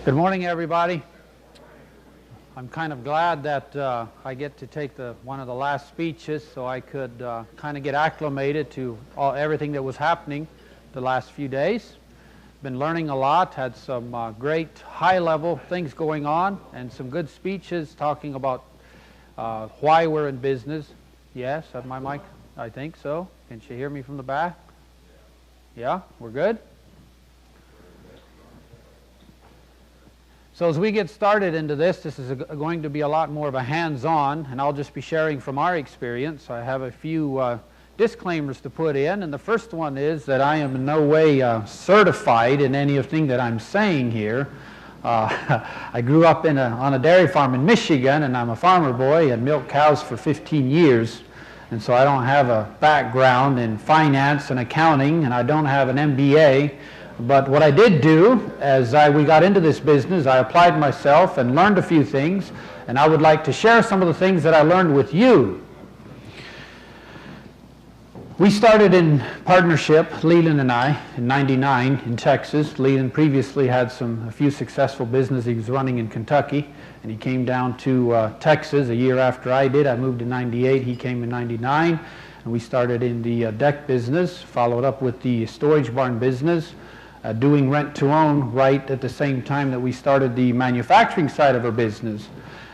Good morning, everybody. I'm kind of glad that I get to take one of the last speeches so I could kind of get acclimated to everything that was happening the last few days. Been learning a lot, had some great high-level things going on and some good speeches talking about why we're in business. Yes, at my mic? I think so. Can you hear me from the back? Yeah, we're good? So as we get started into this is going to be a lot more of a hands-on, and I'll just be sharing from our experience. I have a few disclaimers to put in, and the first one is that I am in no way certified in anything that I'm saying here. I grew up on a dairy farm in Michigan, and I'm a farmer boy and milked cows for 15 years. And so I don't have a background in finance and accounting, and I don't have an MBA. But what I did do, as we got into this business, I applied myself and learned a few things, and I would like to share some of the things that I learned with you. We started in partnership, Leland and I, in '99 in Texas. Leland previously had a few successful businesses he was running in Kentucky, and he came down to Texas a year after I did. I moved in '98, he came in '99, and we started in the deck business, followed up with the storage barn business, doing rent-to-own right at the same time that we started the manufacturing side of our business.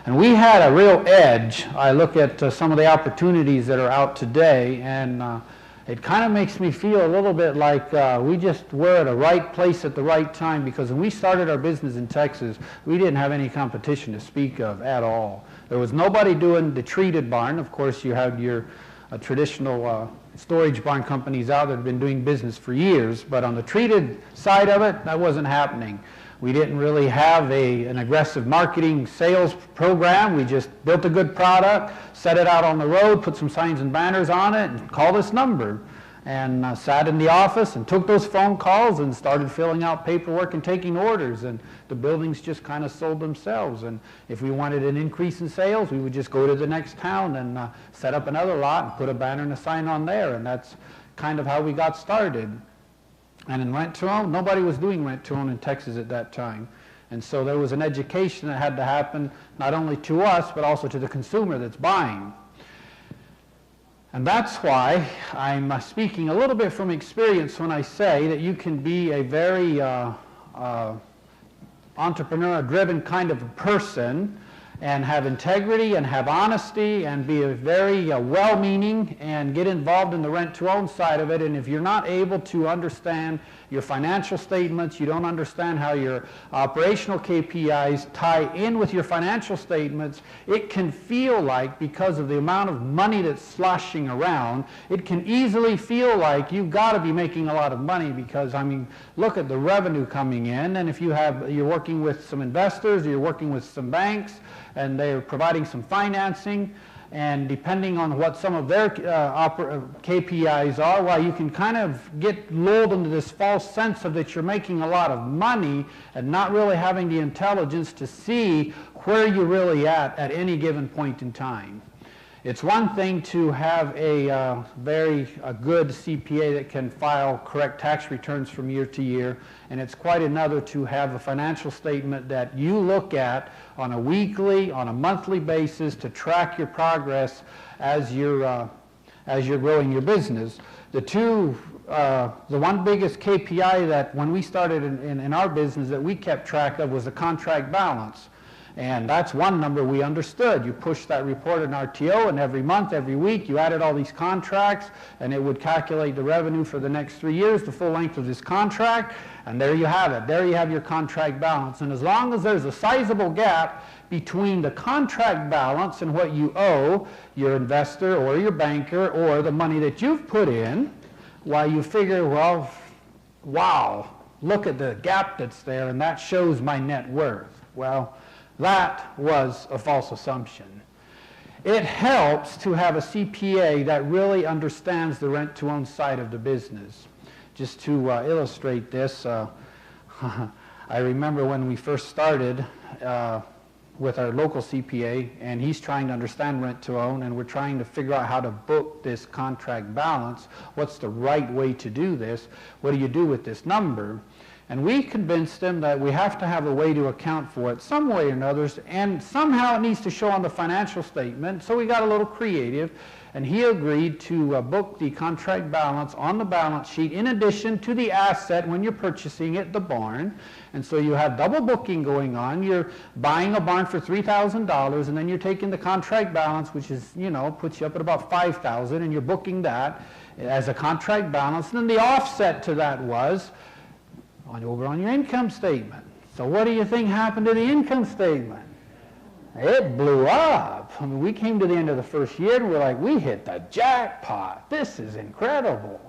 And we had a real edge. I look at some of the opportunities that are out today, and it kind of makes me feel a little bit like we just were at the right place at the right time, because when we started our business in Texas, we didn't have any competition to speak of at all. There was nobody doing the treated barn. Of course, you had your traditional storage barn companies out that have been doing business for years, but on the treated side of it, that wasn't happening. We didn't really have an aggressive marketing sales program. We just built a good product, set it out on the road, put some signs and banners on it, and called this number. And sat in the office and took those phone calls and started filling out paperwork and taking orders. And the buildings just kind of sold themselves. And if we wanted an increase in sales, we would just go to the next town and set up another lot and put a banner and a sign on there. And that's kind of how we got started. And in rent-to-own, nobody was doing rent-to-own in Texas at that time. And so there was an education that had to happen not only to us, but also to the consumer that's buying. And that's why I'm speaking a little bit from experience when I say that you can be a very entrepreneur-driven kind of a person and have integrity and have honesty and be a very well-meaning and get involved in the rent-to-own side of it. And if you're not able to understand your financial statements, you don't understand how your operational KPIs tie in with your financial statements, it can feel like, because of the amount of money that's sloshing around, it can easily feel like you've got to be making a lot of money, because, I mean, look at the revenue coming in, and if you're working with some investors, or you're working with some banks, and they're providing some financing, and depending on what some of their KPIs are, well, you can kind of get lulled into this false sense of that you're making a lot of money and not really having the intelligence to see where you're really at any given point in time. It's one thing to have a very good CPA that can file correct tax returns from year to year, and it's quite another to have a financial statement that you look at on a weekly, on a monthly basis to track your progress as you're growing your business. The one biggest KPI that when we started in our business that we kept track of was the contract balance. And that's one number we understood. You push that report in RTO, and every month, every week, you added all these contracts, and it would calculate the revenue for the next 3 years, the full length of this contract, and there you have it. There you have your contract balance. And as long as there's a sizable gap between the contract balance and what you owe your investor or your banker or the money that you've put in, why you figure, well, wow, look at the gap that's there, and that shows my net worth. Well, that was a false assumption. It helps to have a CPA that really understands the rent-to-own side of the business. Just to illustrate this, I remember when we first started with our local CPA, and he's trying to understand rent-to-own, and we're trying to figure out how to book this contract balance. What's the right way to do this? What do you do with this number? And we convinced him that we have to have a way to account for it some way or another, and somehow it needs to show on the financial statement. So we got a little creative, and he agreed to book the contract balance on the balance sheet in addition to the asset when you're purchasing it, the barn. And so you have double booking going on. You're buying a barn for $3,000, and then you're taking the contract balance, which is, puts you up at about $5,000, and you're booking that as a contract balance. And then the offset to that was over on your income statement. So what do you think happened to the income statement? It blew up. I mean, we came to the end of the first year and we're like, we hit the jackpot. This is incredible.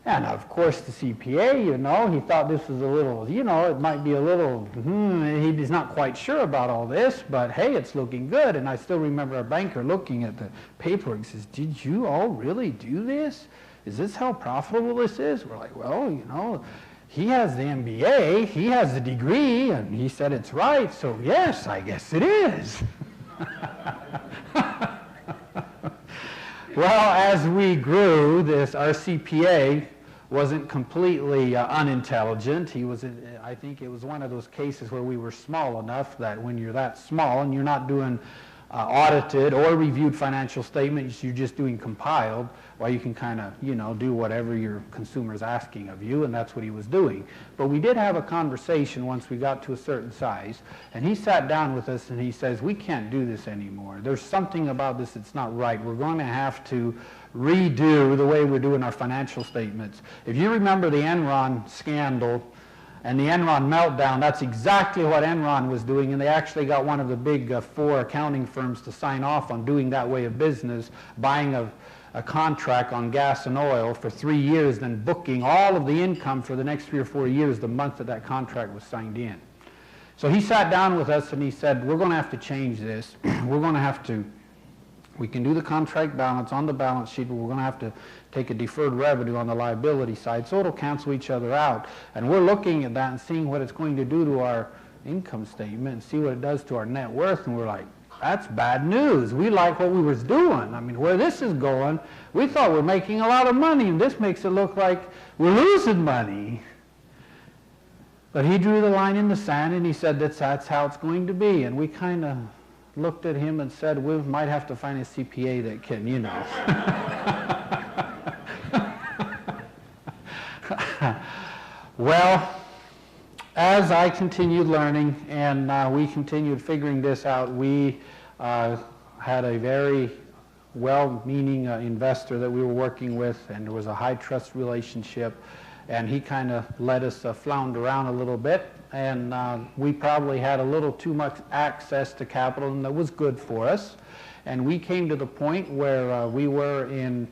And of course the CPA, he thought this was a little, it might be a little, he's not quite sure about all this, but hey, it's looking good. And I still remember our banker looking at the paperwork and says, did you all really do this? Is this how profitable this is? We're like, well, he has the MBA, he has the degree, and he said it's right, so yes, I guess it is. Well, as we grew, our CPA wasn't completely unintelligent. I think it was one of those cases where we were small enough that when you're that small and you're not doing audited or reviewed financial statements, you're just doing compiled, well, you can kind of, do whatever your consumer's asking of you, and that's what he was doing. But we did have a conversation once we got to a certain size, and he sat down with us and he says, we can't do this anymore. There's something about this that's not right. We're going to have to redo the way we're doing our financial statements. If you remember the Enron scandal and the Enron meltdown, that's exactly what Enron was doing, and they actually got one of the big 4 accounting firms to sign off on doing that way of business, buying a contract on gas and oil for 3 years, then booking all of the income for the next 3 or 4 years the month that contract was signed in. So he sat down with us and he said, we're going to have to change this. We can do the contract balance on the balance sheet, but we're going to have to take a deferred revenue on the liability side, so it'll cancel each other out. And we're looking at that and seeing what it's going to do to our income statement and see what it does to our net worth, and we're like, that's bad news. We like what we was doing. I mean, where this is going, we thought we're making a lot of money, and this makes it look like we're losing money. But he drew the line in the sand, and he said that's how it's going to be. And we kind of looked at him and said, we might have to find a CPA that can, Well, as I continued learning and we continued figuring this out, we had a very well-meaning investor that we were working with, and there was a high trust relationship, and he kind of let us flounder around a little bit, and we probably had a little too much access to capital, and that was good for us. And we came to the point where we were in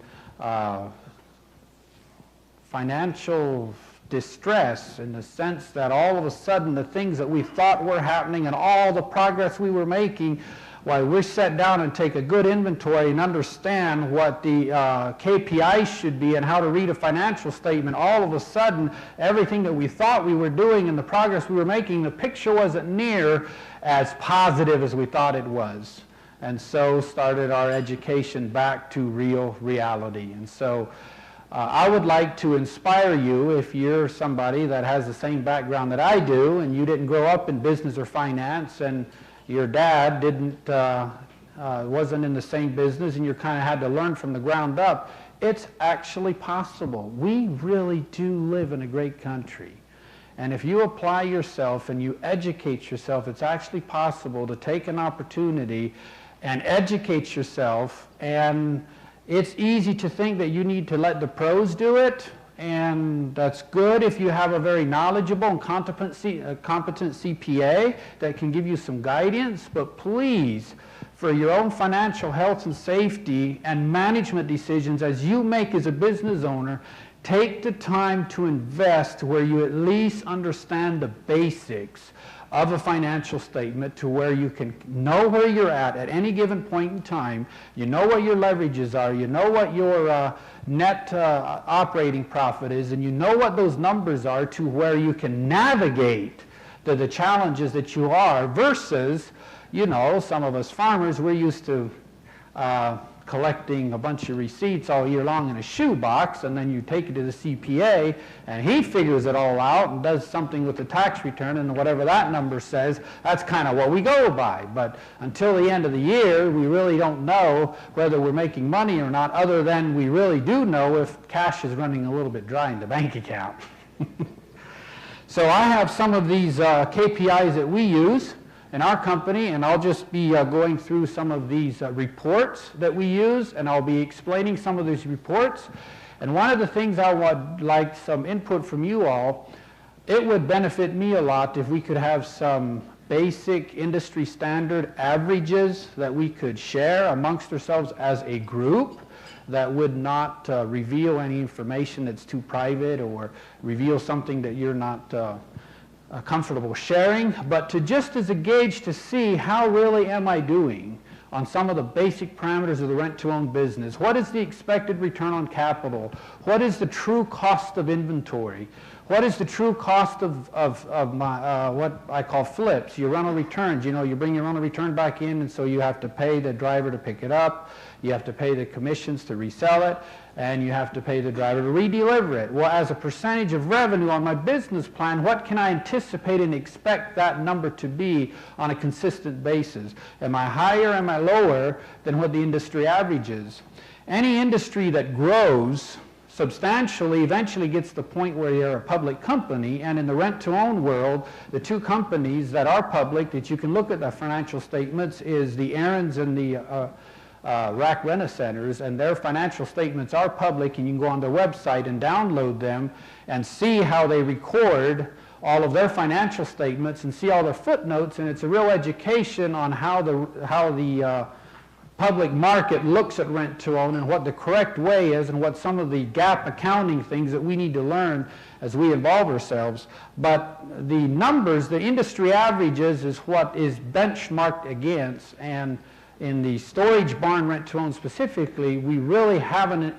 financial distress, in the sense that all of a sudden the things that we thought were happening and all the progress we were making, why we sat down and take a good inventory and understand what the KPIs should be and how to read a financial statement. All of a sudden, everything that we thought we were doing and the progress we were making, the picture wasn't near as positive as we thought it was. And so started our education back to real reality. And so I would like to inspire you, if you're somebody that has the same background that I do, and you didn't grow up in business or finance, and your dad wasn't in the same business, and you kind of had to learn from the ground up, it's actually possible. We really do live in a great country. And if you apply yourself and you educate yourself, it's actually possible to take an opportunity and educate yourself. And it's easy to think that you need to let the pros do it, and that's good if you have a very knowledgeable and competent CPA that can give you some guidance. But please, for your own financial health and safety and management decisions as you make as a business owner, take the time to invest where you at least understand the basics of a financial statement, to where you can know where you're at any given point in time. You know what your leverages are, you know what your net operating profit is, and you know what those numbers are, to where you can navigate the challenges that you are, versus, some of us farmers, we're used to collecting a bunch of receipts all year long in a shoebox, and then you take it to the CPA, and he figures it all out and does something with the tax return, and whatever that number says, that's kind of what we go by. But until the end of the year, we really don't know whether we're making money or not, other than we really do know if cash is running a little bit dry in the bank account. So I have some of these KPIs that we use in our company, and I'll just be going through some of these reports that we use, and I'll be explaining some of these reports. And one of the things I would like some input from you all, it would benefit me a lot if we could have some basic industry standard averages that we could share amongst ourselves as a group that would not reveal any information that's too private or reveal something that you're not comfortable sharing, but to just as a gauge to see how really am I doing on some of the basic parameters of the rent-to-own business. What is the expected return on capital? What is the true cost of inventory? What is the true cost of my, what I call flips, your rental returns? You know, you bring your rental return back in, and so you have to pay the driver to pick it up, you have to pay the commissions to resell it, and you have to pay the driver to redeliver it. Well, as a percentage of revenue on my business plan, what can I anticipate and expect that number to be on a consistent basis? Am I higher, am I lower than what the industry average is? Any industry that grows substantially eventually gets to the point where you're a public company, and in the rent-to-own world, the two companies that are public that you can look at the financial statements is the Aaron's and the Rack Rent-A-Centers, and their financial statements are public, and you can go on their website and download them and see how they record all of their financial statements and see all their footnotes, and it's a real education on how the public market looks at rent-to-own and what the correct way is and what some of the gap accounting things that we need to learn as we involve ourselves. But the numbers, the industry averages, is what is benchmarked against, and in the storage barn rent-to-own specifically, we really haven't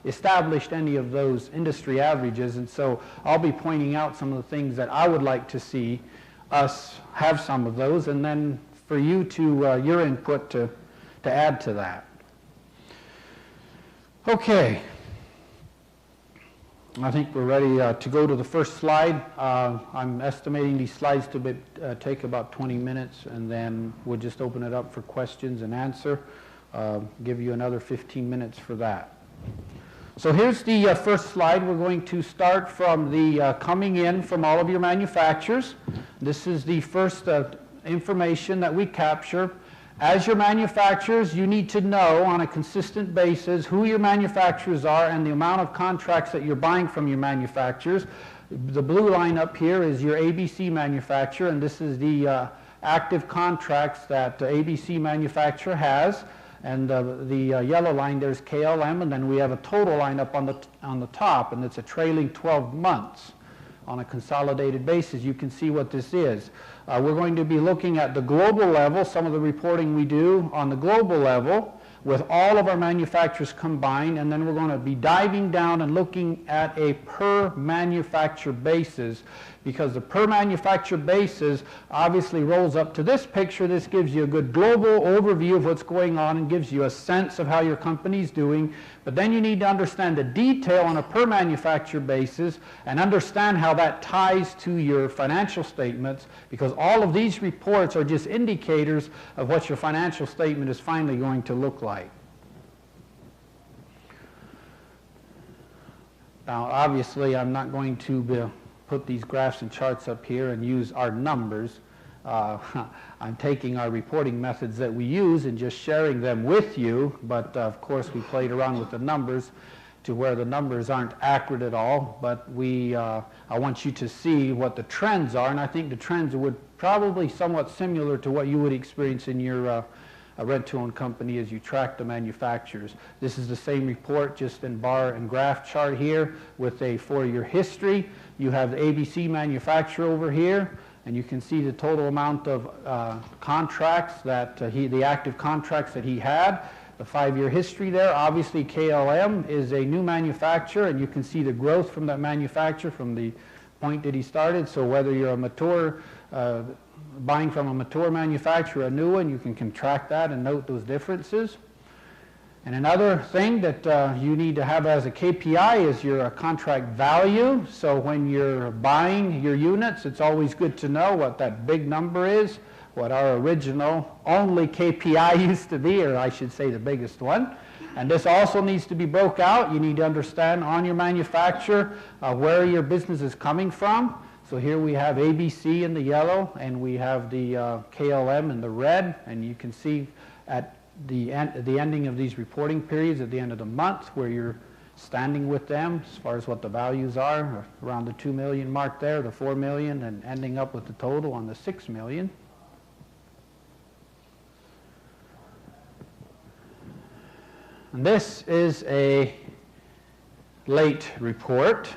established any of those industry averages, and so I'll be pointing out some of the things that I would like to see us have some of those, and then for you to, your input to add to that. Okay. I think we're ready to go to the first slide. I'm estimating these slides to take about 20 minutes, and then we'll just open it up for questions and answer. Give you another 15 minutes for that. So here's the first slide. We're going to start from the coming in from all of your manufacturers. This is the first information that we capture. As your manufacturers, you need to know on a consistent basis who your manufacturers are and the amount of contracts that you're buying from your manufacturers. The blue line up here is your ABC manufacturer, and this is the active contracts that ABC manufacturer has. And the yellow line, there's KLM, and then we have a total line up on the top, and it's a trailing 12 months. On a consolidated basis, you can see what this is. We're going to be looking at the global level, some of the reporting we do on the global level with all of our manufacturers combined, and then we're going to be diving down and looking at a per manufacturer basis, because the per manufacturer basis obviously rolls up to this picture. This gives you a good global overview of what's going on and gives you a sense of how your company's doing. But then you need to understand the detail on a per manufacturer basis and understand how that ties to your financial statements, because all of these reports are just indicators of what your financial statement is finally going to look like. Now, obviously, I'm not going to put these graphs and charts up here and use our numbers. I'm taking our reporting methods that we use and just sharing them with you, but of course we played around with the numbers to where the numbers aren't accurate at all, but I want you to see what the trends are, and I think the trends would probably somewhat similar to what you would experience in your rent-to-own company as you track the manufacturers. This is the same report, just in bar and graph chart here with a 4-year history. You have the ABC manufacturer over here, and you can see the total amount of contracts that the active contracts that he had, the 5-year history there. Obviously KLM is a new manufacturer, and you can see the growth from that manufacturer from the point that he started. So whether you're a mature buying from a mature manufacturer, a new one, you can track that and note those differences. And another thing that you need to have as a KPI is your contract value. So when you're buying your units, it's always good to know what that big number is, what our original only KPI used to be, or I should say the biggest one. And this also needs to be broke out. You need to understand on your manufacturer where your business is coming from. So here we have ABC in the yellow, and we have the KLM in the red, and you can see at the ending of these reporting periods at the end of the month where you're standing with them as far as what the values are, around the 2 million mark there, the 4 million, and ending up with the total on the 6 million. And this is a late report.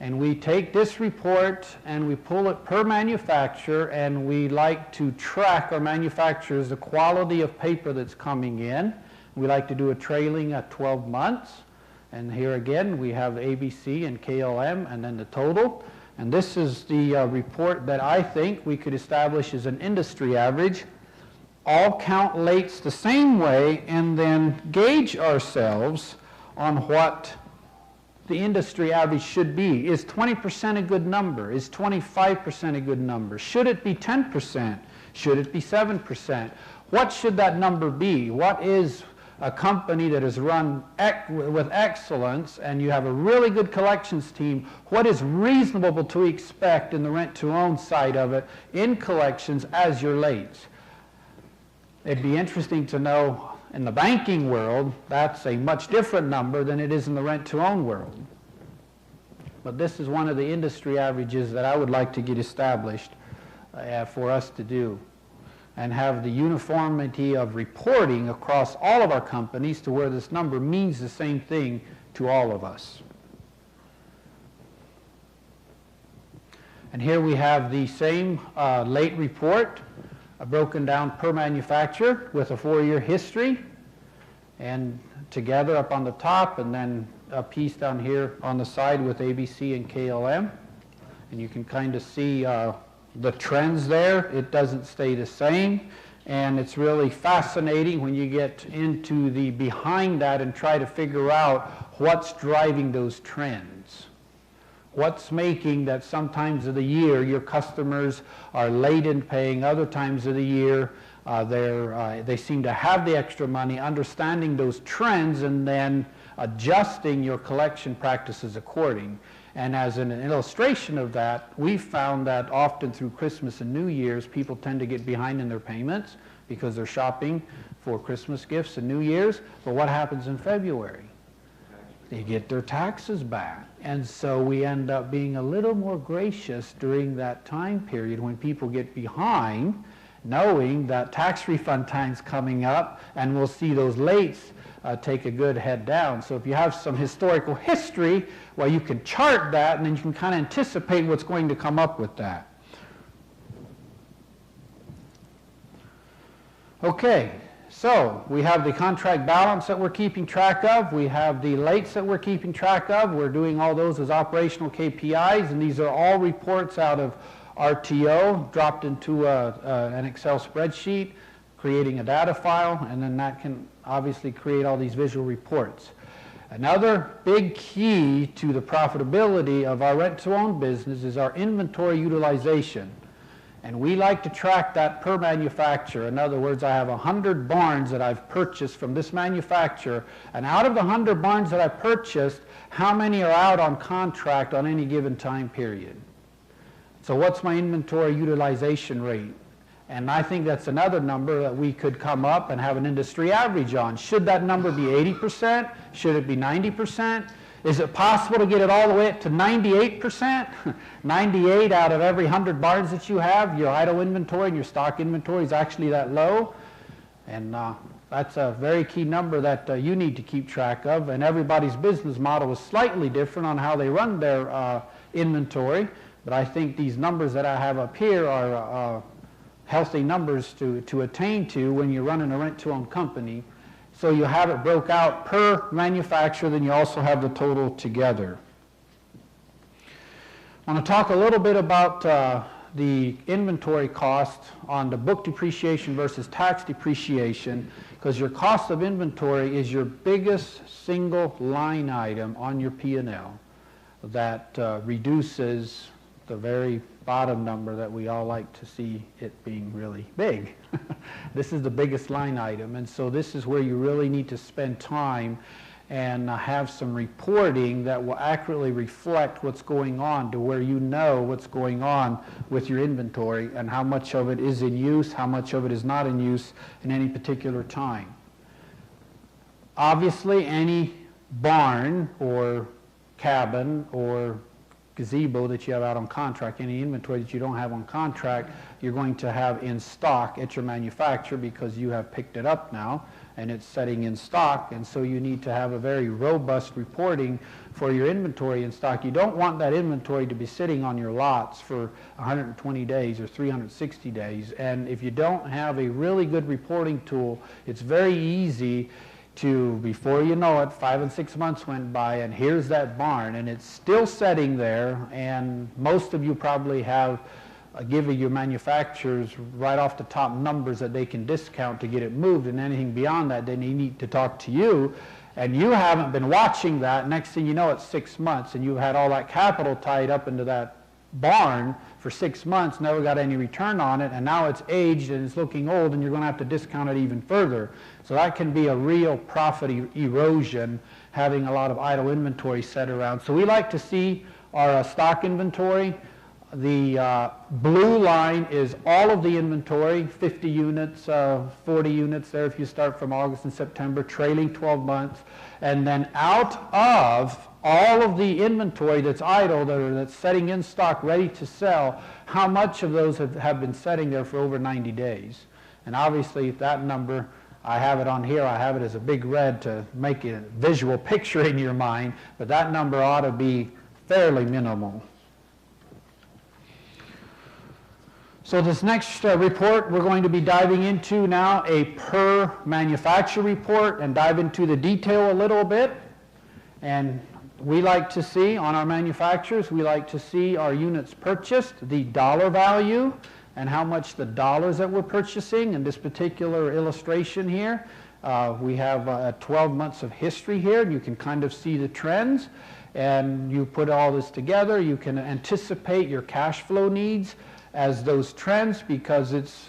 And we take this report and we pull it per manufacturer, and we like to track our manufacturers, the quality of paper that's coming in. We like to do a trailing at 12 months. And here again we have ABC and KLM and then the total. And this is the report that I think we could establish as an industry average. All count lates the same way and then gauge ourselves on what the industry average should be. Is 20% a good number? Is 25% a good number? Should it be 10%? Should it be 7%? What should that number be? What is a company that is run with excellence and you have a really good collections team? What is reasonable to expect in the rent-to-own side of it in collections as your lates? It'd be interesting to know. In the banking world, that's a much different number than it is in the rent-to-own world. But this is one of the industry averages that I would like to get established for us to do, and have the uniformity of reporting across all of our companies to where this number means the same thing to all of us. And here we have the same late report, broken down per manufacturer with a 4-year history, and together up on the top, and then a piece down here on the side with ABC and KLM. And you can kind of see the trends there. It doesn't stay the same, and it's really fascinating when you get into the behind that and try to figure out what's driving those trends. What's making that sometimes of the year your customers are late in paying, other times of the year they seem to have the extra money, understanding those trends and then adjusting your collection practices according. And as an illustration of that, we've found that often through Christmas and New Year's, people tend to get behind in their payments because they're shopping for Christmas gifts and New Year's. But what happens in February? They get their taxes back. And so we end up being a little more gracious during that time period when people get behind, knowing that tax refund time's coming up, and we'll see those lates take a good head down. So if you have some historical history, well, you can chart that, and then you can kind of anticipate what's going to come up with that. Okay. So we have the contract balance that we're keeping track of. We have the lates that we're keeping track of. We're doing all those as operational KPIs, and these are all reports out of RTO dropped into an Excel spreadsheet, creating a data file, and then that can obviously create all these visual reports. Another big key to the profitability of our rent-to-own business is our inventory utilization. And we like to track that per manufacturer. In other words, I have 100 barns that I've purchased from this manufacturer, and out of the 100 barns that I've purchased, how many are out on contract on any given time period? So what's my inventory utilization rate? And I think that's another number that we could come up and have an industry average on. Should that number be 80%? Should it be 90%? Is it possible to get it all the way up to 98%? 98 out of every 100 barns that you have, your idle inventory and your stock inventory is actually that low. And that's a very key number that you need to keep track of. And everybody's business model is slightly different on how they run their inventory. But I think these numbers that I have up here are healthy numbers to attain to when you're running a rent-to-own company. So you have it broke out per manufacturer, then you also have the total together. I want to talk a little bit about the inventory cost on the book depreciation versus tax depreciation, because your cost of inventory is your biggest single line item on your P&L that reduces the very bottom number that we all like to see it being really big. This is the biggest line item, and so this is where you really need to spend time and have some reporting that will accurately reflect what's going on, to where you know what's going on with your inventory and how much of it is in use, how much of it is not in use in any particular time. Obviously, any barn or cabin or gazebo that you have out on contract, any inventory that you don't have on contract, you're going to have in stock at your manufacturer because you have picked it up now and it's setting in stock, and so you need to have a very robust reporting for your inventory in stock. You don't want that inventory to be sitting on your lots for 120 days or 360 days, and if you don't have a really good reporting tool, it's very easy to, before you know it, 5 and 6 months went by and here's that barn and it's still sitting there, and most of you probably have given your manufacturers right off the top numbers that they can discount to get it moved, and anything beyond that they need to talk to you, and you haven't been watching that. Next thing you know, it's 6 months and you've had all that capital tied up into that barn for 6 months, never got any return on it, and now it's aged and it's looking old and you're going to have to discount it even further. So that can be a real profit erosion, having a lot of idle inventory set around. So we like to see our stock inventory. The blue line is all of the inventory, 50 units, 40 units there if you start from August and September, trailing 12 months. And then out of all of the inventory that's idle, that's setting in stock, ready to sell, how much of those have been sitting there for over 90 days? And obviously that number, I have it on here, I have it as a big red to make a visual picture in your mind, but that number ought to be fairly minimal. So this next report we're going to be diving into now, a per manufacturer report, and dive into the detail a little bit. And we like to see on our manufacturers, we like to see our units purchased, the dollar value, and how much the dollars that we're purchasing. In this particular illustration here, we have 12 months of history here, and you can kind of see the trends. And you put all this together, you can anticipate your cash flow needs as those trends, because it's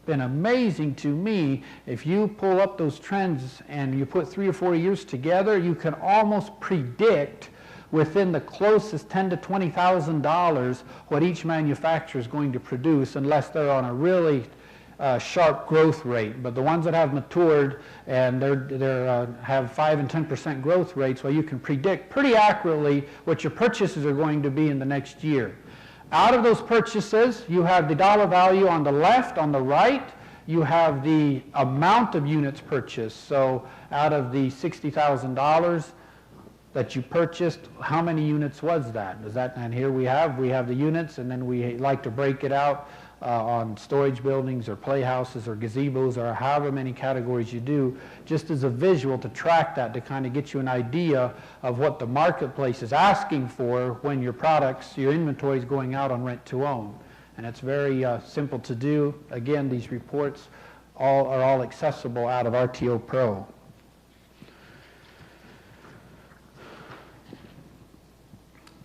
been amazing to me. If you pull up those trends and you put 3 or 4 years together, you can almost predict within the closest $10,000 to $20,000 what each manufacturer is going to produce, unless they're on a really sharp growth rate. But the ones that have matured and they have 5 and 10% growth rates, well, you can predict pretty accurately what your purchases are going to be in the next year. Out of those purchases, you have the dollar value on the left. On the right, you have the amount of units purchased. So out of the $60,000 that you purchased, how many units was that? And here we have the units, and then we like to break it out on storage buildings or playhouses or gazebos or however many categories you do, just as a visual to track that, to kind of get you an idea of what the marketplace is asking for when your products, your inventory is going out on rent to own. And it's very simple to do. Again, these reports are all accessible out of RTO Pro.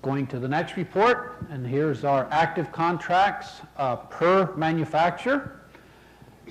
Going to the next report, and here's our active contracts per manufacturer.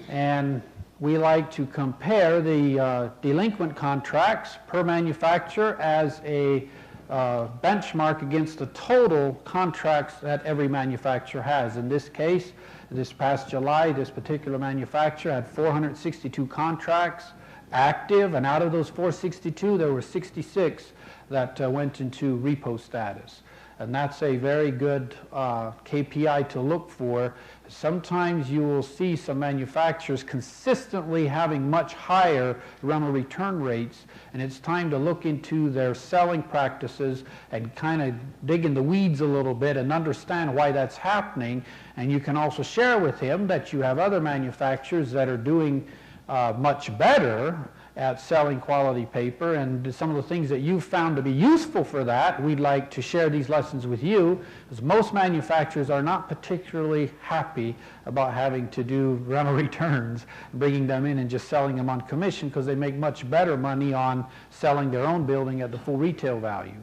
And we like to compare the delinquent contracts per manufacturer as a benchmark against the total contracts that every manufacturer has. In this case, this past July, this particular manufacturer had 462 contracts active, and out of those 462, there were 66 that went into repo status. And that's a very good KPI to look for. Sometimes you will see some manufacturers consistently having much higher rental return rates, and it's time to look into their selling practices and kind of dig in the weeds a little bit and understand why that's happening. And you can also share with him that you have other manufacturers that are doing much better, at selling quality paper, and some of the things that you've found to be useful for that, we'd like to share these lessons with you, because most manufacturers are not particularly happy about having to do rental returns, bringing them in and just selling them on commission, because they make much better money on selling their own building at the full retail value.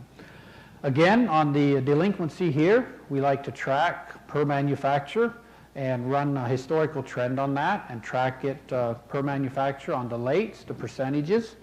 Again, on the delinquency here, we like to track per manufacturer and run a historical trend on that and track it per manufacturer on the lates, the percentages.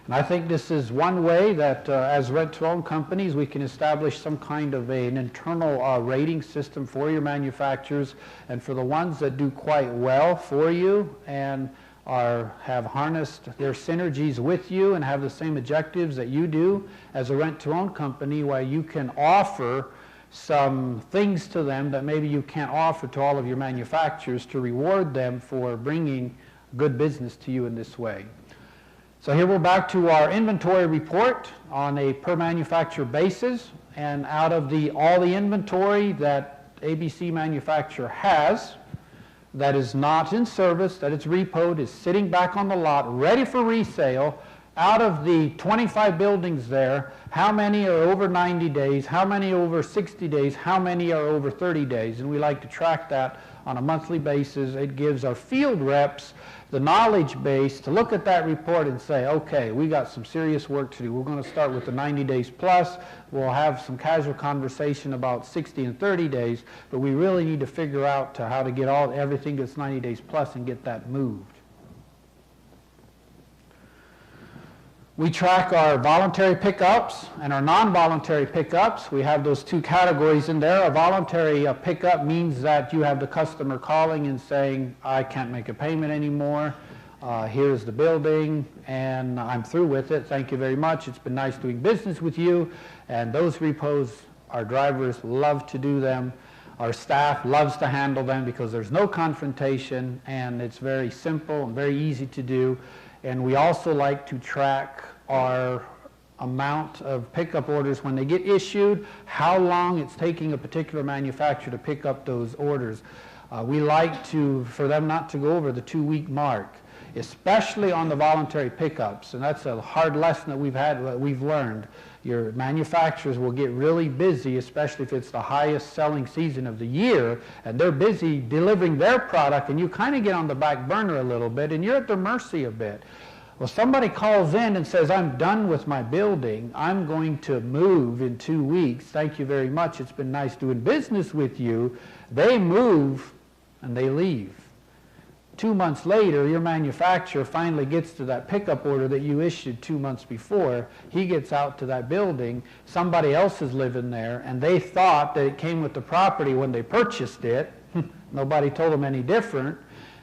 And I think this is one way that as rent-to-own companies we can establish some kind of an internal rating system for your manufacturers, and for the ones that do quite well for you and have harnessed their synergies with you and have the same objectives that you do as a rent-to-own company, where you can offer some things to them that maybe you can't offer to all of your manufacturers to reward them for bringing good business to you in this way. So here we're back to our inventory report on a per manufacturer basis, and out of all the inventory that ABC manufacturer has that is not in service, that it's repoed, is sitting back on the lot, ready for resale, out of the 25 buildings there, how many are over 90 days, how many over 60 days, how many are over 30 days? And we like to track that on a monthly basis. It gives our field reps the knowledge base to look at that report and say, okay, we got some serious work to do. We're going to start with the 90 days plus. We'll have some casual conversation about 60 and 30 days, but we really need to figure out how to get everything that's 90 days plus and get that moved. We track our voluntary pickups and our non-voluntary pickups. We have those two categories in there. A voluntary pickup means that you have the customer calling and saying, I can't make a payment anymore. Here's the building, and I'm through with it. Thank you very much. It's been nice doing business with you. And those repos, our drivers love to do them. Our staff loves to handle them because there's no confrontation, and it's very simple and very easy to do. And we also like to track our amount of pickup orders when they get issued, how long it's taking a particular manufacturer to pick up those orders. We like for them not to go over the 2-week mark, especially on the voluntary pickups. And that's a hard lesson that we've learned. Your manufacturers will get really busy, especially if it's the highest selling season of the year, and they're busy delivering their product, and you kind of get on the back burner a little bit, and you're at their mercy a bit. Well, somebody calls in and says, I'm done with my building. I'm going to move in 2 weeks. Thank you very much. It's been nice doing business with you. They move, and they leave. 2 months later, your manufacturer finally gets to that pickup order that you issued 2 months before. He gets out to that building. Somebody else is living there, and they thought that it came with the property when they purchased it. Nobody told them any different.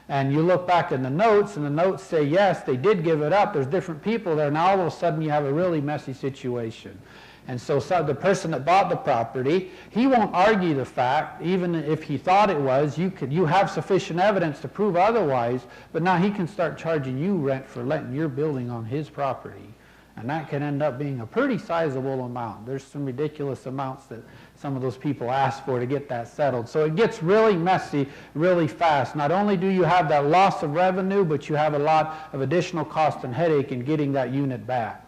And you look back in the notes, and the notes say, yes, they did give it up. There's different people there. Now all of a sudden you have a really messy situation. And so the person that bought the property, he won't argue the fact, even if he thought it was. You have sufficient evidence to prove otherwise, but now he can start charging you rent for letting your building on his property. And that can end up being a pretty sizable amount. There's some ridiculous amounts that some of those people ask for to get that settled. So it gets really messy really fast. Not only do you have that loss of revenue, but you have a lot of additional cost and headache in getting that unit back.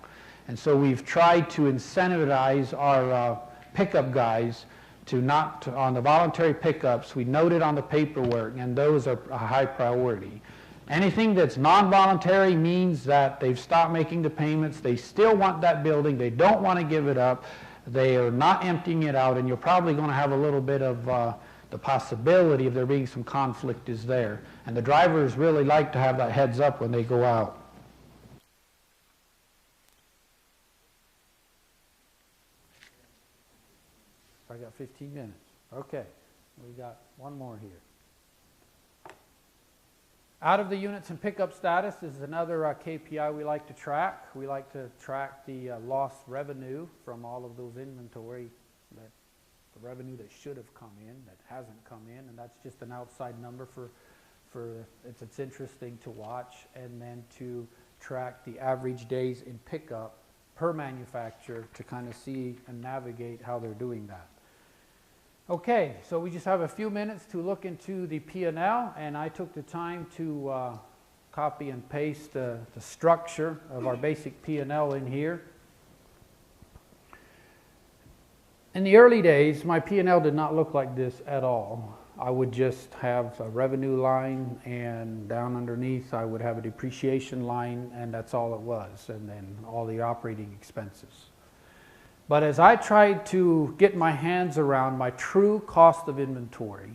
And so we've tried to incentivize our pickup guys on the voluntary pickups. We note it on the paperwork, and those are a high priority. Anything that's non-voluntary means that they've stopped making the payments, they still want that building, they don't want to give it up, they are not emptying it out, and you're probably going to have a little bit of the possibility of there being some conflict is there. And the drivers really like to have that heads up when they go out. I got 15 minutes. Okay, we got one more here. Out of the units and pickup status is another KPI we like to track. We like to track the lost revenue from all of those inventory, the revenue that should have come in, that hasn't come in, and that's just an outside number it's interesting to watch, and then to track the average days in pickup per manufacturer to kind of see and navigate how they're doing that. Okay, so we just have a few minutes to look into the P&L, and I took the time to copy and paste the structure of our basic P&L in here. In the early days, my P&L did not look like this at all. I would just have a revenue line, and down underneath I would have a depreciation line, and that's all it was, and then all the operating expenses. But as I tried to get my hands around my true cost of inventory,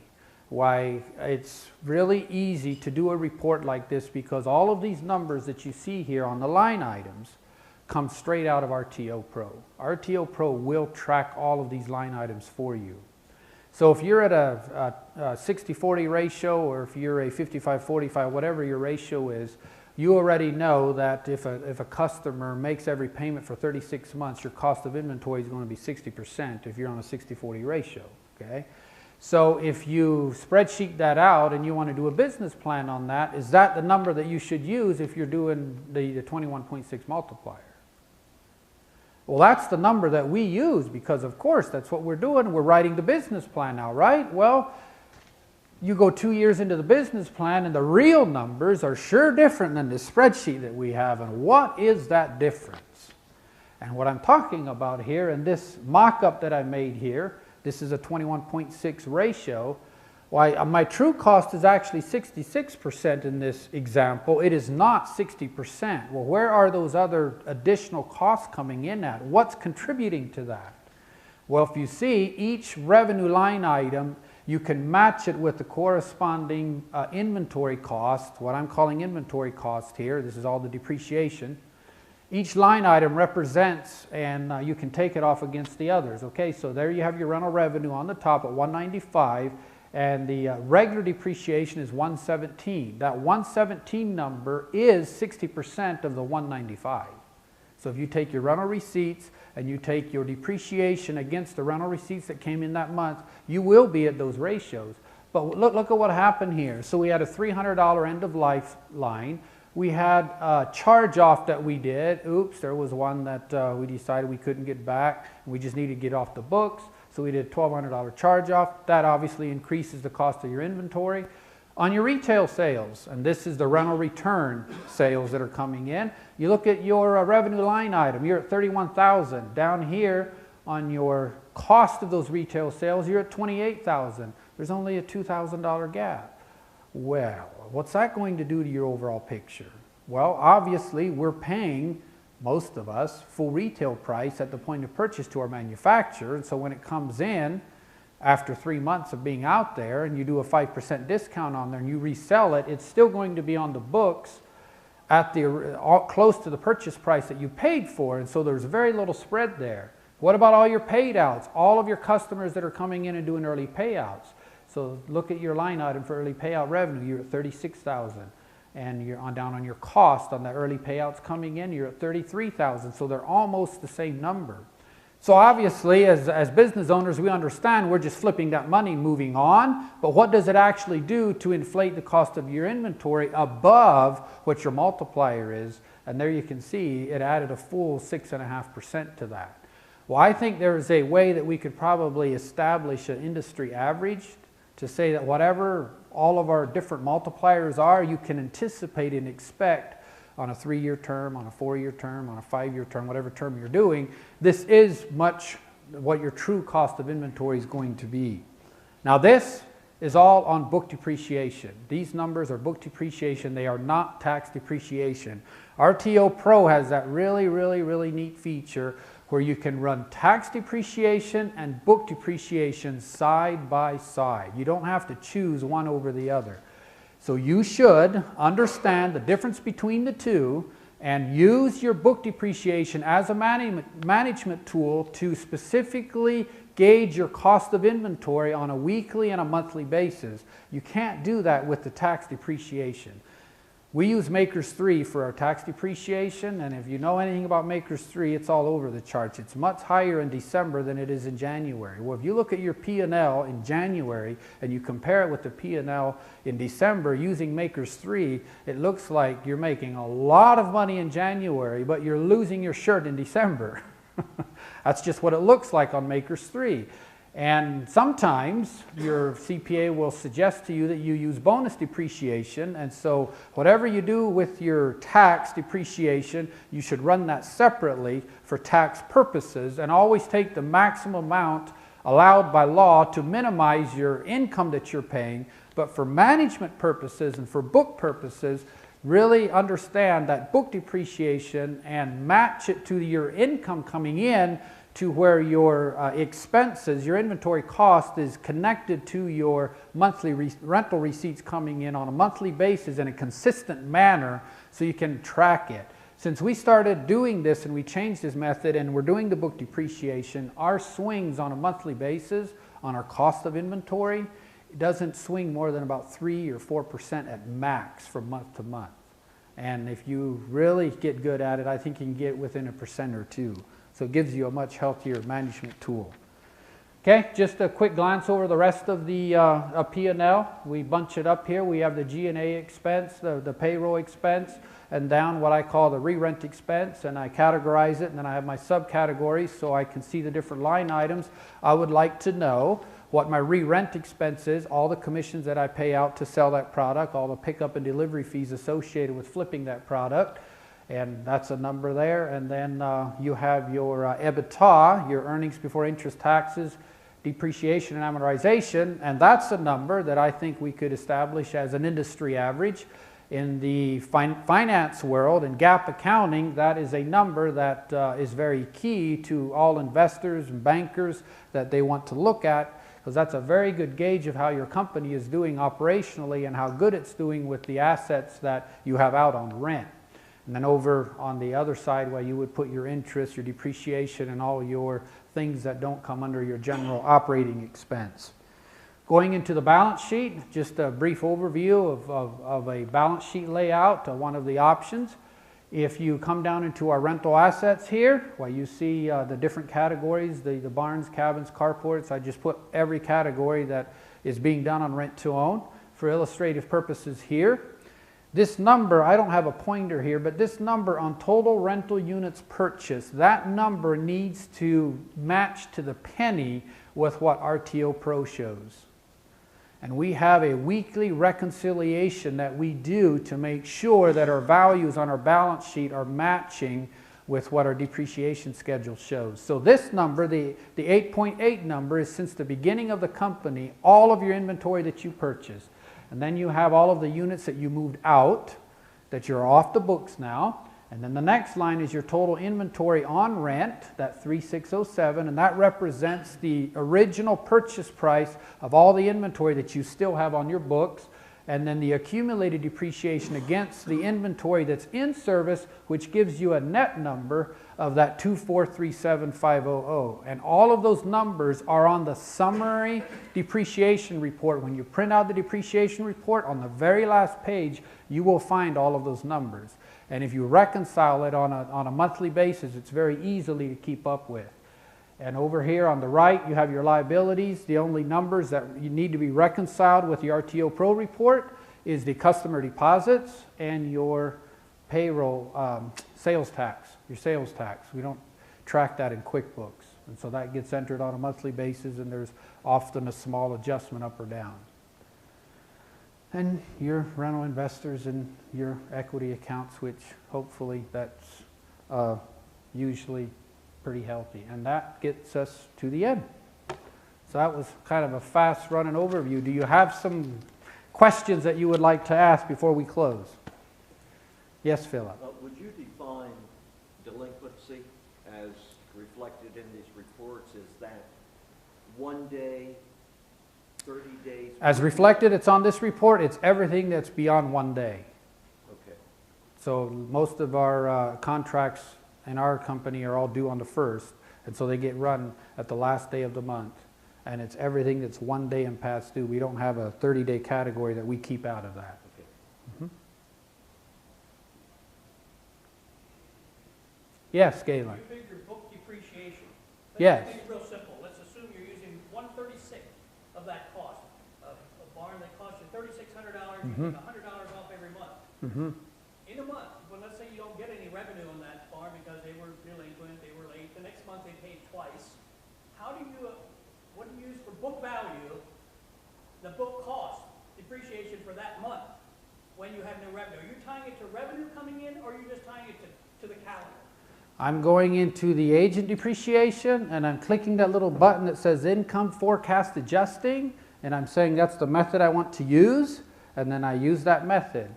why it's really easy to do a report like this, because all of these numbers that you see here on the line items come straight out of RTO Pro. RTO Pro will track all of these line items for you. So if you're at a 60-40 ratio, or if you're a 55-45, whatever your ratio is, you already know that if a customer makes every payment for 36 months, your cost of inventory is going to be 60% if you're on a 60-40 ratio, okay? So if you spreadsheet that out and you want to do a business plan on that, is that the number that you should use if you're doing the 21.6 multiplier? Well, that's the number that we use, because of course that's what we're doing. We're writing the business plan now, right? Well, you go 2 years into the business plan and the real numbers are sure different than the spreadsheet that we have. And what is that difference? And what I'm talking about here, in this mock-up that I made here, this is a 21.6 ratio. Why, my true cost is actually 66% in this example. It is not 60%. Well, where are those other additional costs coming in at? What's contributing to that? Well, if you see each revenue line item, you can match it with the corresponding inventory cost, what I'm calling inventory cost here. This is all the depreciation. Each line item represents, and you can take it off against the others. Okay, so there you have your rental revenue on the top at 195, and the regular depreciation is 117. That 117 number is 60% of the 195. So if you take your rental receipts and you take your depreciation against the rental receipts that came in that month, you will be at those ratios. But look at what happened here. So we had a $300 end of life line. We had a charge off that we did. Oops, there was one that we decided we couldn't get back. We just needed to get off the books. So we did a $1,200 charge off. That obviously increases the cost of your inventory. On your retail sales, and this is the rental return sales that are coming in, you look at your revenue line item, you're at $31,000. Down here on your cost of those retail sales, you're at $28,000. There's only a $2,000 gap. Well, what's that going to do to your overall picture? Well, obviously we're paying, most of us, full retail price at the point of purchase to our manufacturer, and so when it comes in, after 3 months of being out there and you do a 5% discount on there and you resell it, it's still going to be on the books at close to the purchase price that you paid for, and so there's very little spread there. What about all your paid outs? All of your customers that are coming in and doing early payouts. So look at your line item for early payout revenue, you're at $36,000. And you're down on your cost on the early payouts coming in, you're at $33,000. So they're almost the same number. So obviously, as business owners, we understand we're just flipping that money, moving on. But what does it actually do to inflate the cost of your inventory above what your multiplier is? And there you can see it added a full 6.5% to that. Well, I think there is a way that we could probably establish an industry average to say that whatever all of our different multipliers are, you can anticipate and expect on a 3-year term, on a 4-year term, on a 5-year term, whatever term you're doing, this is much what your true cost of inventory is going to be. Now this is all on book depreciation. These numbers are book depreciation. They are not tax depreciation. RTO Pro has that really neat feature where you can run tax depreciation and book depreciation side by side. You don't have to choose one over the other. So you should understand the difference between the two and use your book depreciation as a management tool to specifically gauge your cost of inventory on a weekly and a monthly basis. You can't do that with the tax depreciation. We use Makers 3 for our tax depreciation, and if you know anything about Makers 3, it's all over the charts. It's much higher in December than it is in January. Well, if you look at your P&L in January and you compare it with the P&L in December using Makers 3, it looks like you're making a lot of money in January, but you're losing your shirt in December. That's just what it looks like on Makers 3. And sometimes your CPA will suggest to you that you use bonus depreciation, and so whatever you do with your tax depreciation, you should run that separately for tax purposes and always take the maximum amount allowed by law to minimize your income that you're paying. But for management purposes and for book purposes, really understand that book depreciation and match it to your income coming in, to where your expenses, your inventory cost is connected to your monthly rental receipts coming in on a monthly basis in a consistent manner so you can track it. Since we started doing this and we changed this method and we're doing the book depreciation, our swings on a monthly basis on our cost of inventory, it doesn't swing more than about 3 or 4% at max from month to month. And if you really get good at it, I think you can get within 1% or 2%. So it gives you a much healthier management tool. Okay, just a quick glance over the rest of the P&L. We bunch it up here. We have the G&A expense, the payroll expense, and down what I call the re-rent expense, and I categorize it, and then I have my subcategories so I can see the different line items. I would like to know what my re-rent expense is, all the commissions that I pay out to sell that product, all the pickup and delivery fees associated with flipping that product. And that's a number there. And then you have your EBITDA, your earnings before interest, taxes, depreciation, and amortization. And that's a number that I think we could establish as an industry average. In the finance world and GAAP accounting, that is a number that is very key to all investors and bankers that they want to look at, because that's a very good gauge of how your company is doing operationally and how good it's doing with the assets that you have out on rent. And then over on the other side, where you would put your interest, your depreciation, and all your things that don't come under your general operating expense. Going into the balance sheet, just a brief overview of a balance sheet layout, one of the options. If you come down into our rental assets here, well, you see the different categories, the barns, cabins, carports. I just put every category that is being done on rent to own for illustrative purposes here. This number, I don't have a pointer here, but this number on total rental units purchased, that number needs to match to the penny with what RTO Pro shows. And we have a weekly reconciliation that we do to make sure that our values on our balance sheet are matching with what our depreciation schedule shows. So this number, the 8.8 number, is since the beginning of the company, all of your inventory that you purchased. And then you have all of the units that you moved out, that you're off the books now. And then the next line is your total inventory on rent, that 3607, and that represents the original purchase price of all the inventory that you still have on your books. And then the accumulated depreciation against the inventory that's in service, which gives you a net number of that 2437500. And all of those numbers are on the summary depreciation report. When you print out the depreciation report, on the very last page, you will find all of those numbers. And if you reconcile it on a monthly basis, it's very easily to keep up with. And over here on the right, you have your liabilities. The only numbers that you need to be reconciled with the RTO Pro report is the customer deposits and your payroll sales tax, your sales tax. We don't track that in QuickBooks. And so that gets entered on a monthly basis, and there's often a small adjustment up or down. And your rental investors and your equity accounts, which hopefully that's usually pretty healthy. And that gets us to the end. So that was kind of a fast running overview. Do you have some questions that you would like to ask before we close? Yes, Philip. Would you define delinquency as reflected in these reports? Is that 1 day, 30 days? As reflected, it's on this report. It's everything that's beyond 1 day. Okay. So most of our contracts in our company are all due on the 1st, and so they get run at the last day of the month. And it's everything that's 1 day and past due. We don't have a 30-day category that we keep out of that. Okay. Mm-hmm. Yes, Galen. You figure book depreciation. Yes. Make it real simple. Let's assume you're using 1/36 of that cost. A barn that costs you $3,600, you get $100 off every month. Mm-hmm. In a month, well, let's say you don't get any revenue on that barn because they were delinquent, they were late. The next month they paid twice. How do you what do you use for book value, the book cost, depreciation for that month, when you have no revenue? Are you tying it to revenue coming in, or are you just tying it to the calendar? I'm going into the agent depreciation, and I'm clicking that little button that says income forecast adjusting, and I'm saying that's the method I want to use, and then I use that method.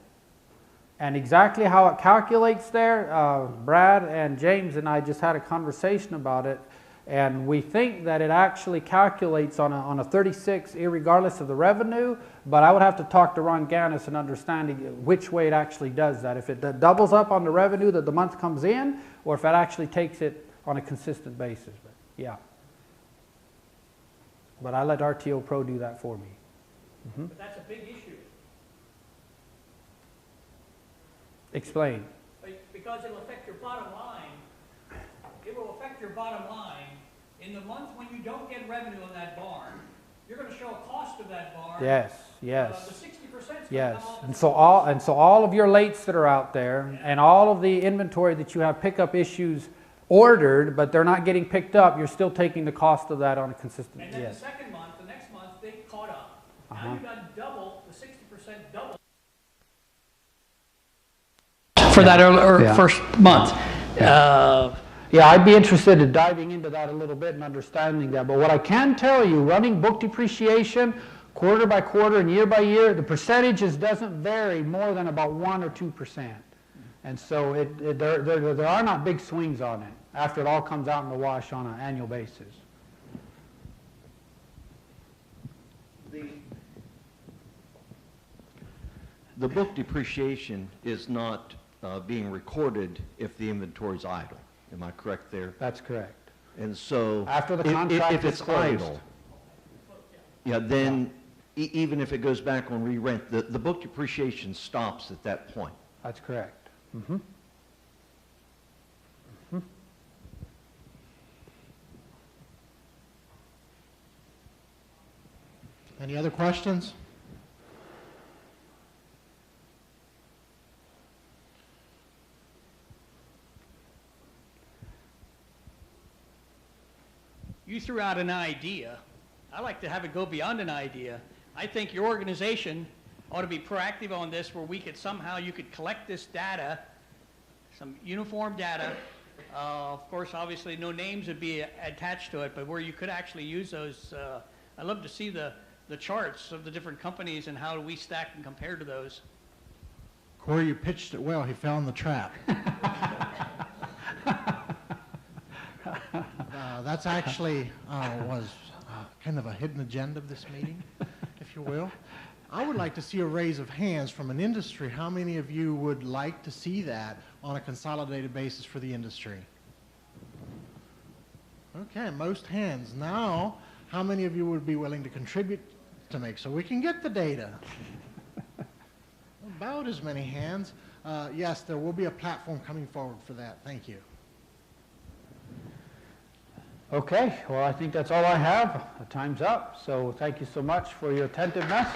And exactly how it calculates there, Brad and James and I just had a conversation about it, and we think that it actually calculates on a 36 irregardless of the revenue, but I would have to talk to Ron Gannis and understanding which way it actually does that. If it doubles up on the revenue that the month comes in, or if it actually takes it on a consistent basis. But yeah. But I let RTO Pro do that for me. Mm-hmm. But that's a big issue. Explain. Because it'll affect your bottom line. It will affect your bottom line. In the month when you don't get revenue on that barn, you're going to show a cost of that barn. Yes, yes. The 60% is going to yes. come off. And so all of your lates that are out there, and all of the inventory that you have pickup issues ordered, but they're not getting picked up, you're still taking the cost of that on a consistent. And then yes. the second month, the next month, they caught up. Now you've done double, the 60% double. For that first month. Yeah, I'd be interested in diving into that a little bit and understanding that. But what I can tell you, running book depreciation quarter by quarter and year by year, the percentages doesn't vary more than about 1 or 2%. And so there are not big swings on it after it all comes out in the wash on an annual basis. The book depreciation is not being recorded if the inventory is idle. Am I correct there? That's correct. And so After the contract if is it's closed. idle, yeah, then even if it goes back on re-rent, the book depreciation stops at that point. That's correct. Mm-hmm. Mm-hmm. Any other questions? You threw out an idea. I like to have it go beyond an idea. I think your organization ought to be proactive on this, where we could somehow, you could collect this data, some uniform data. Of course, obviously, no names would be attached to it, but where you could actually use those. I'd love to see the charts of the different companies and how we stack and compare to those. Corey, you pitched it well. He fell in the trap. That's actually was kind of a hidden agenda of this meeting, if you will. I would like to see a raise of hands from an industry. How many of you would like to see that on a consolidated basis for the industry? Okay, most hands. Now, how many of you would be willing to contribute to make so we can get the data? About as many hands. Yes, there will be a platform coming forward for that. Thank you. Okay, well, I think that's all I have. The time's up, so thank you so much for your attentiveness.